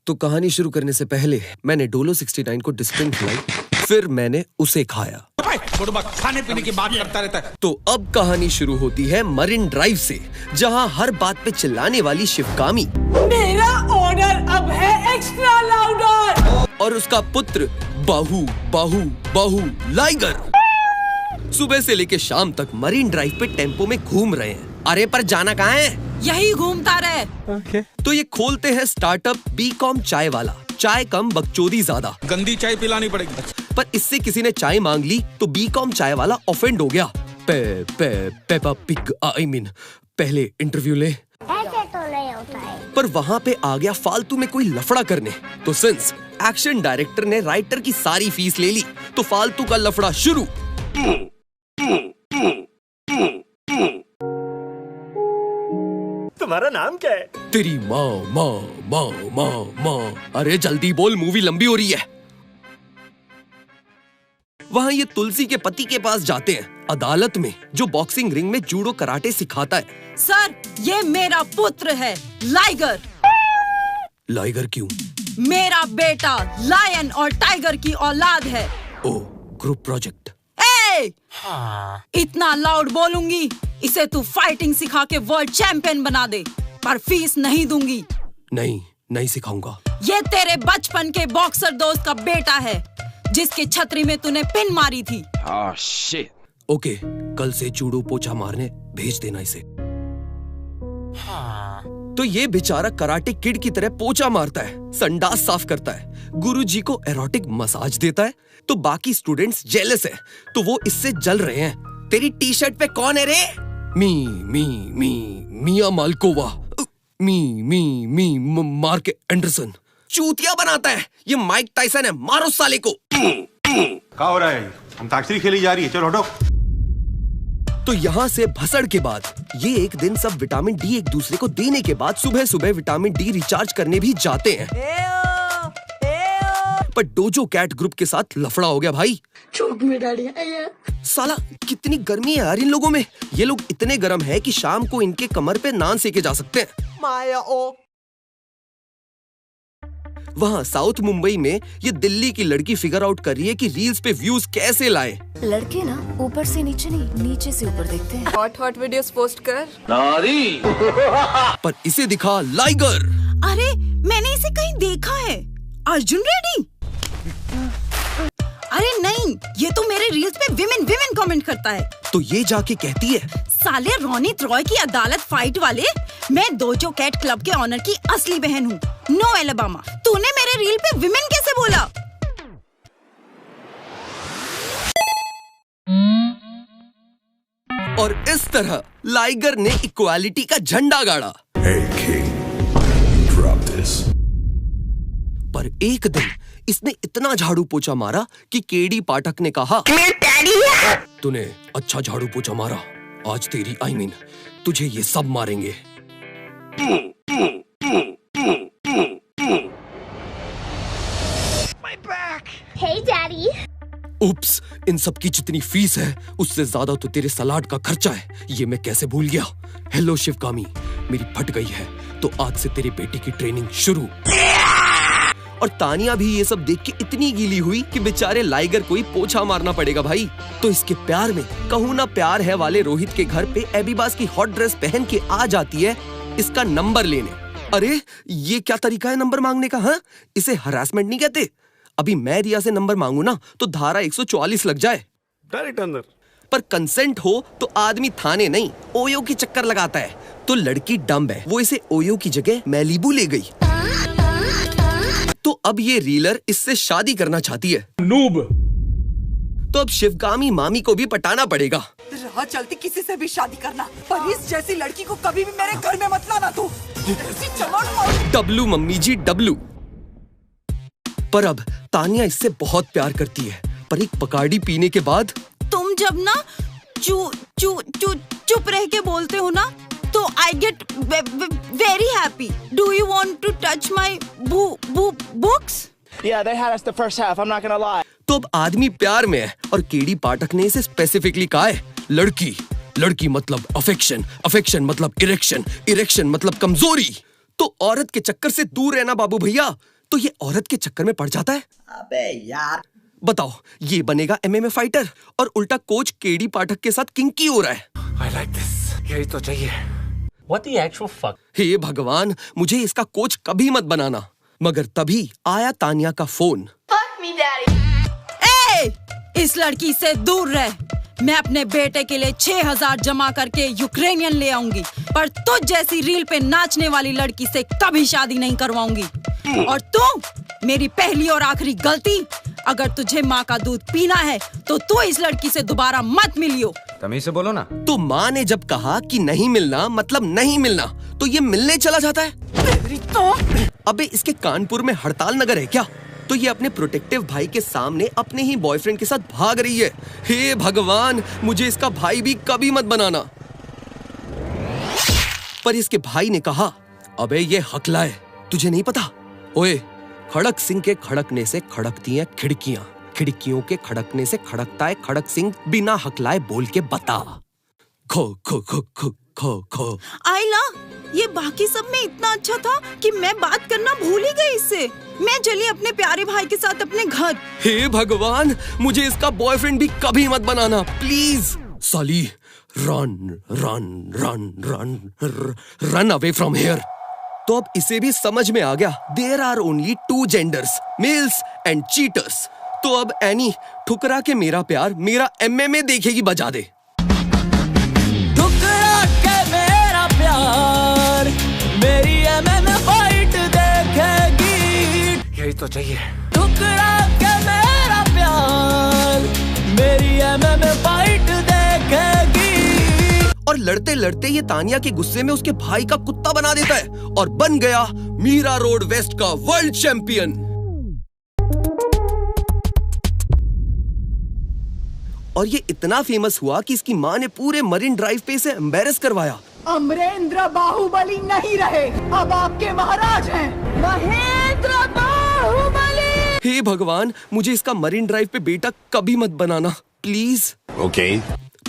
तो कहानी शुरू करने से पहले मैंने डोलो 69 को डिस्टिंग खिलाई, फिर मैंने उसे खाया। खाने पीने की बात करता रहता है। तो अब कहानी शुरू होती है मरीन ड्राइव से, जहां हर बात पे चिल्लाने वाली शिवगामी मेरा ऑर्डर अब है एक्स्ट्रा लाउडर और उसका पुत्र बाहू बाहू बाहू लाइगर सुबह से लेके शाम तक मरीन ड्राइव पे टेम्पो में घूम रहे हैं। अरे पर जाना कहाँ है? यही घूमता रहे। तो ये खोलते हैं स्टार्टअप बीकॉम चाय वाला। चाय कम बकचोदी ज्यादा। गंदी चाय पिलानी पड़ेगी। पर इससे किसी ने चाय मांग ली तो बीकॉम चाय वाला ऑफेंड हो गया। पेपा पिग आई मीन पहले इंटरव्यू ले। ऐसे तो नहीं होता है। पर वहाँ पे आ गया फालतू में कोई लफड़ा करने। तो सिंस एक्शन डायरेक्टर ने राइटर की सारी फीस ले ली तो फालतू का लफड़ा शुरू। तुम्हारा नाम क्या है? तेरी माँ माँ माँ माँ माँ। अरे जल्दी बोल, मूवी लंबी हो रही है। वहाँ ये तुलसी के पति के पास जाते हैं, अदालत में, जो बॉक्सिंग रिंग में जूडो कराटे सिखाता है। सर, ये मेरा पुत्र है लाइगर। लाइगर क्यों? मेरा बेटा लायन और टाइगर की औलाद है। ओ, ग्रुप प्रोजेक्ट। इतना लाउड बोलूंगी इसे तू फाइटिंग सिखा के वर्ल्ड चैंपियन बना दे, पर फीस नहीं दूंगी। नहीं सिखाऊंगा। ये तेरे बचपन के बॉक्सर दोस्त का बेटा है जिसकी छतरी में तूने पिन मारी थी। शिट। ओके, कल से जूडो पोछा मारने भेज देना इसे। तो ये बेचारा कराटे किड की तरह पोछा मारता है, संडास साफ करता है, गुरुजी को एरोटिक मसाज देता है, तो बाकी स्टूडेंट्स जेलस है, तो वो इससे जल रहे हैं। तेरी टी शर्ट पे कौन है रे? Mia Malkova. Mark Anderson. चूतिया बनाता है, ये माइक टाइसन है, मारो साले को। क्या हो रहा है? अंताक्षरी खेली जा रही है, चलो हटो। तो यहाँ से भसड़ के बाद ये एक दिन सब विटामिन डी एक दूसरे को देने के बाद सुबह सुबह विटामिन डी रिचार्ज करने भी जाते हैं। पर डोजो कैट ग्रुप के साथ लफड़ा हो गया भाई। चौक में डैडी साला कितनी गर्मी है यार इन लोगों में। ये लोग इतने गर्म है कि शाम को इनके कमर पे नान सेके जा सकते हैं। माया ओ। वहाँ साउथ मुंबई में ये दिल्ली की लड़की फिगर आउट कर रही है कि रील्स पे व्यूज कैसे लाएं। लड़के ना ऊपर से नीचे नहीं, नीचे से ऊपर देखते हैं। हॉट वीडियोस पोस्ट कर। पर इसे दिखा लाइगर। अरे मैंने इसे कहीं देखा है। अर्जुन रेड्डी? अरे नहीं, ये तो मेरे रील्स पे विमेन कमेंट करता है। तो ये जाके कहती है, साले रोनित रॉय की अदालत फाइट वाले, मैं डोजो कैट क्लब के ऑनर की असली बहन हूँ, नो एलबामा। तूने मेरे रील पे विमेन कैसे बोला? और इस तरह लाइगर ने इक्वालिटी का झंडा गाड़ा। Hey King, drop this. पर एक दिन इसने इतना झाड़ू पोछा मारा कि केडी पाठक ने कहा, तूने अच्छा झाड़ू पोछा मारा, आज तेरी तुझे ये सब मारेंगे। Hey Daddy. उप्स, इन सब की जितनी फीस है उससे ज्यादा तो तेरे सलाड का खर्चा है, ये मैं कैसे भूल गया। हेलो शिवगामी, मेरी फट गई है, तो आज से तेरे बेटे की ट्रेनिंग शुरू। और तानिया भी ये सब देख के इतनी गीली हुई कि बेचारे लाइगर को ही पोछा मारना पड़ेगा भाई। तो इसके प्यार में कहूँ ना प्यार है वाले रोहित के घर पे एबीबास की हॉट ड्रेस पहन के आ जाती है इसका नंबर लेने। अरे ये क्या तरीका है नंबर मांगने का? हाँ, इसे हरासमेंट नहीं कहते। अभी मैं रिया से नंबर मांगू ना तो धारा 144 लग जाए। डायरेक्ट अंदर। पर कंसेंट हो तो आदमी थाने नहीं ओयो की चक्कर लगाता है। तो लड़की डम्ब है, वो इसे ओयो की जगह मैलिबू ले गई। तो अब ये रीलर इससे शादी करना चाहती है। नूब। तो अब शिवगामी मामी को भी पटाना पड़ेगा। राह चलती किसी से भी शादी करना, पर इस जैसी लड़की को कभी भी मेरे घर में मत लाना तू। डब्लू मम्मी जी डब्लू। पर अब तानिया इससे बहुत प्यार करती है, पर एक पकाड़ी पीने के बाद तुम जब ना चुप रह के बोलते हो ना तो I get very happy. Do you want to touch my books? Yeah, they had us the first half, I'm not gonna lie. तो अब आदमी प्यार में है और केडी पाठक ने इसे स्पेसिफिकली कहा है लड़की मतलब अफेक्शन, अफेक्शन मतलब इरेक्शन, इरेक्शन मतलब कमजोरी। तो औरत के चक्कर से दूर रहना बाबू भैया। तो ये औरत के चक्कर में पड़ जाता है। अबे यार, बताओ, ये बनेगा MMA फाइटर और उल्टा कोच केडी पाठक के साथ किंकी हो रहा है। I like this. यही तो चाहिए। What the actual fuck? हे भगवान, मुझे इसका कोच कभी मत बनाना। मगर तभी आया तानिया का फोन। इस लड़की से दूर रह। मैं अपने बेटे के लिए 6,000 जमा करके यूक्रेनियन ले आऊंगी, पर तुझ जैसी रील पे नाचने वाली लड़की से कभी शादी नहीं करवाऊंगी। और तू मेरी पहली और आखिरी गलती, अगर तुझे माँ का दूध पीना है तो तू इस लड़की से दोबारा मत मिलियो। तमीज से बोलो ना। तो माँ ने जब कहा कि नहीं मिलना मतलब नहीं मिलना, तो ये मिलने चला जाता है। अबे इसके कानपुर में हड़ताल नगर है क्या? तो ये अपने प्रोटेक्टिव भाई के सामने अपने ही बॉयफ्रेंड के साथ भाग रही है। हे भगवान, मुझे इसका भाई भी कभी मत बनाना। पर इसके भाई ने कहा, अबे ये हकला है, तुझे नहीं पता? ओए, खड़क सिंह के खड़कने से खड़कती हैं खिड़कियां, खिड़कियों के खड़कने से खड़कता है खड़क सिंह। बिना हकलाए बोल के बता। खो खो खो खो खो खो। आइला, ये बाकी सब में इतना अच्छा था कि मैं बात करना भूल ही गई इससे। मैं चली अपने प्यारे भाई के साथ अपने घर। हे भगवान, मुझे इसका बॉयफ्रेंड भी कभी मत बनाना प्लीज। साली, run run run run run away from here. तो अब इसे भी समझ में आ गया, there are only 2 genders, males and cheaters. तो अब एनी, ठुकरा के मेरा प्यार मेरा MMA देखेगी बजा दे। ठुकरा के मेरा प्यार मेरी MMA फाइट देखेगी। यही तो चाहिए। ठुकरा के मेरा प्यार मेरी MMA फाइट देखेगी। और लड़ते लड़ते ये तानिया के गुस्से में उसके भाई का कुत्ता बना देता है और बन गया मीरा रोड वेस्ट का वर्ल्ड चैंपियन। और ये इतना फेमस हुआ कि इसकी माँ ने पूरे मरीन ड्राइव पे इसे एम्बैरेस करवाया। अमरेंद्र बाहुबली नहीं रहे, अब आपके महाराज हैं महेंद्र बाहुबली। हे भगवान, मुझे इसका मरीन ड्राइव पे बेटा कभी मत बनाना प्लीज। Okay.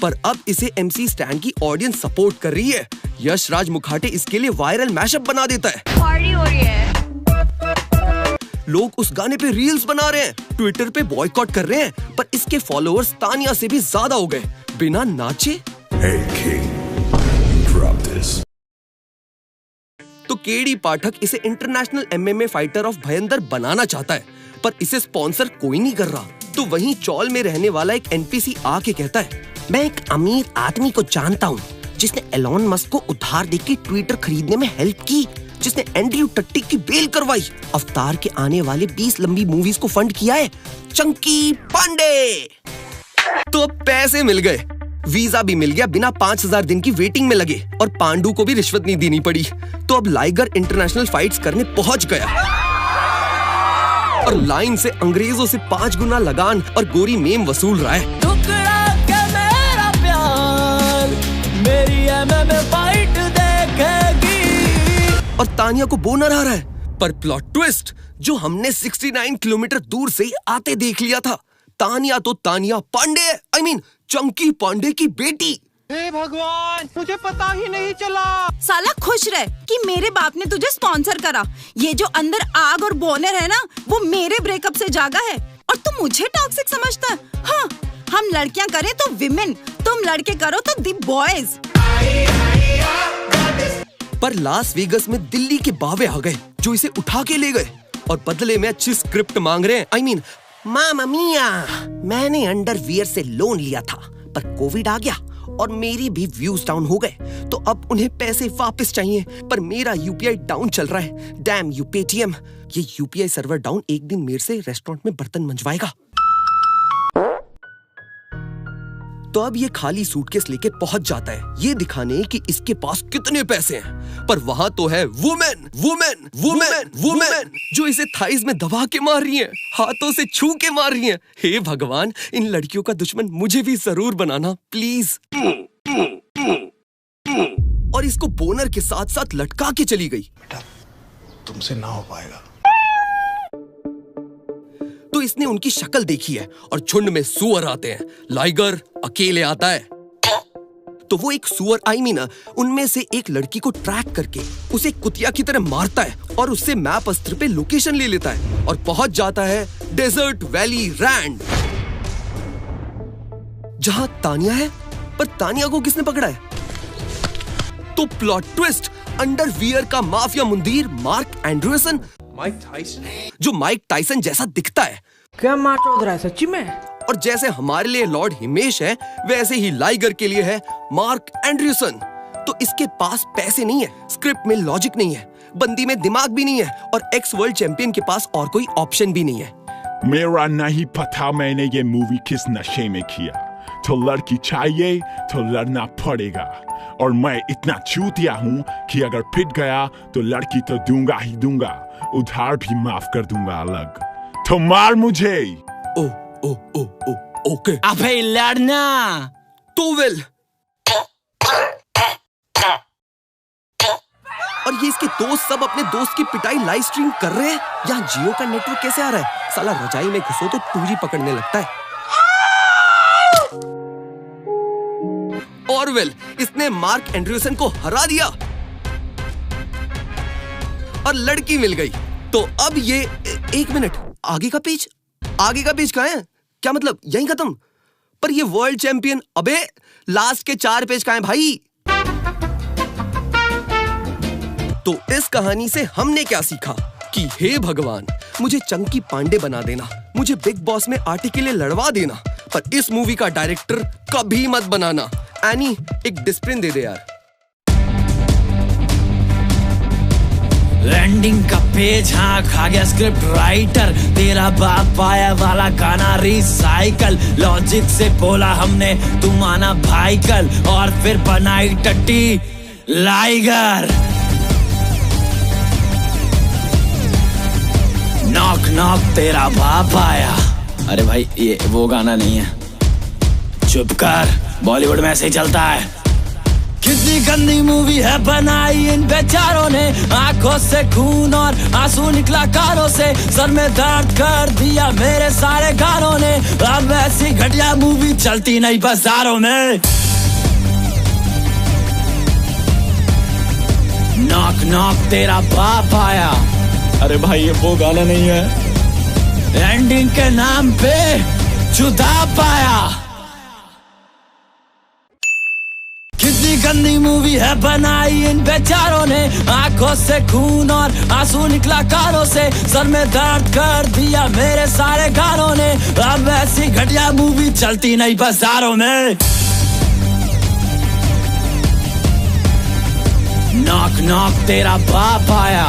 पर अब इसे MC स्टैन की ऑडियंस सपोर्ट कर रही है। यश राज मुखाटे इसके लिए वायरल मैशअप बना देता है। पार्टी हो रही है। लोग उस गाने पे रील्स बना रहे हैं, ट्विटर पे बॉयकॉट कर रहे हैं, पर इसके फॉलोअर्स तानिया से भी ज्यादा हो गए। बिना नाचे। Hey King, you drop this. तो केडी पाठक इसे international MMA fighter of Bhayandar बनाना चाहता है, पर इसे स्पॉन्सर कोई नहीं कर रहा। तो वहीं चौल में रहने वाला एक NPC आके कहता है, मैं एक अमीर आदमी को जानता हूँ जिसने एलोन मस्क को उधार देके ट्विटर खरीदने में हेल्प की, जिसने एंड्रयू टट्टी की बेल करवाई, अवतार के आने वाले 20 लंबी मूवीज को फंड किया है, चंकी पांडे। तो अब पैसे मिल गए, वीजा भी मिल गया बिना 5000 दिन की वेटिंग में लगे, और पांडू को भी रिश्वत नहीं देनी पड़ी। तो अब लाइगर इंटरनेशनल फाइट्स करने पहुंच गया और लाइन से अंग्रेजों से 5 गुना लगान और गोरी मेम वसूल रहा है। मेरी MMA फाइट देखेगी। और तानिया को बोनर आ रहा है, पर प्लॉट ट्विस्ट, जो हमने 69 किलोमीटर दूर से ही आते देख लिया था। तानिया तो तानिया पांडे, I mean, चंकी पांडे की बेटी। हे भगवान, मुझे पता ही नहीं चला। साला खुश रह कि मेरे बाप ने तुझे स्पॉन्सर करा। ये जो अंदर आग और बोनर है ना, वो मेरे ब्रेकअप से जागा है, और तू मुझे टॉक्सिक समझता है। हाँ, हम लड़कियां करें तो विमेन, तुम लड़के करो तो दी बॉयज। पर लास वेगस में दिल्ली के बावे आ गए जो इसे उठा के ले गए और बदले में अच्छी स्क्रिप्ट मांग रहे हैं। I mean, मामा मिया, मैंने अंडरवियर से लोन लिया था, पर कोविड आ गया और मेरी भी व्यूज डाउन हो गए, तो अब उन्हें पैसे वापस चाहिए, पर मेरा UPI डाउन चल रहा है। डैम यू पेटीएम, ये UPI सर्वर डाउन एक दिन मेरे से रेस्टोरेंट में बर्तन मंजवाएगा। तो अब ये खाली सूटकेस लेके पहुंच जाता है, ये दिखाने कि इसके पास कितने पैसे हैं, पर वहां तो है वुमेन वुमेन वुमेन वुमेन जो इसे थाइस में दबा के मार रही हैं, हाथों से छू के मार रही हैं। हे भगवान, इन लड़कियों का दुश्मन मुझे भी जरूर बनाना प्लीज। और इसको बोनर के साथ साथ लटका के चली गई। बेटा, तुमसे ना हो पाएगा। तो इसने उनकी शक्ल देखी है और झुंड में सुअर आते हैं, लाइगर अकेले आता है। तो वो एक सुअर उनमें से एक लड़की को ट्रैक करके उसे कुतिया की तरह मारता है और उससे मैप अस्त्र पे लोकेशन ले लेता है और पहुंच जाता है डेजर्ट वैली रैंड, जहां तानिया है। पर तानिया को किसने पकड़ा है? तो प्लॉट ट्विस्ट, अंडरवियर का माफिया मुंदीर मार्क एंड्रसन, जो माइक टाइसन जैसा दिखता है। क्या मार चौध रहा है सच्ची में? और जैसे हमारे लिए लॉर्ड हिमेश है, वैसे ही लाइगर के लिए है मार्क एंड्रसन। तो इसके पास पैसे नहीं है, स्क्रिप्ट में लॉजिक नहीं है, बंदी में दिमाग भी नहीं है और एक्स वर्ल्ड चैंपियन के पास और कोई ऑप्शन भी नहीं है। मेरा नहीं पता मैंने ये मूवी किस नशे में किया, तो लड़की चाहिए तो लड़ना पड़ेगा। और मैं इतना चूतिया हूँ कि अगर पिट गया तो लड़की तो दूंगा ही दूंगा, उधार भी माफ कर दूंगा अलग। तो मार मुझे। ओ ओके। अबे लड़ना तो वेल। और ये इसके दोस्त सब अपने दोस्त की पिटाई लाइव स्ट्रीम कर रहे हैं। यहाँ जियो का नेटवर्क कैसे आ रहा है? साला रजाई में घुसो तो 2G पकड़ने लगता है। और वेल, इसने मार्क एंड्रसन को हरा दिया और लड़की मिल गई। तो अब ये एक मिनट, आगे का पेज कहाँ है? क्या मतलब यहीं खत्म? पर ये वर्ल्ड चैंपियन, अबे लास्ट के 4 पेज कहाँ हैं भाई? तो इस कहानी से हमने क्या सीखा कि हे भगवान, मुझे चंकी पांडे बना देना, मुझे बिग बॉस में आटे के लिए लड़वा देना, पर इस मूवी का डायरेक्टर कभी मत बनाना। एनी, एक डिस्प्रिन दे दे यार। एंडिंग का पेज, हाँ खा गया स्क्रिप्ट राइटर। तेरा बाप पाया वाला गाना रिसाइकल, लॉजिक से बोला हमने तुम आना भाई कल, और फिर बनाई टट्टी लाइगर। नॉक नॉक तेरा बाप आया। अरे भाई ये वो गाना नहीं है, चुप कर, बॉलीवुड में ऐसे ही चलता है। कितनी गंदी मूवी है बनाई इन बेचारों ने, आंखों से खून और आंसू निकला कानों से, सर में दर्द कर दिया मेरे सारे गानों ने। अब ऐसी घटिया मूवी चलती नहीं बाजारों में। नॉक नॉक तेरा बाप आया। अरे भाई ये वो गाना नहीं है। एंडिंग के नाम पे जुदा पाया। कितनी गंदी मूवी है बनाई इन बेचारों ने, आंखों से खून और आंसू निकला कानों से, सर में दर्द कर दिया मेरे सारे गानों ने। अब ऐसी घटिया मूवी चलती नहीं बाजारों में। नॉक नॉक तेरा बाप आया।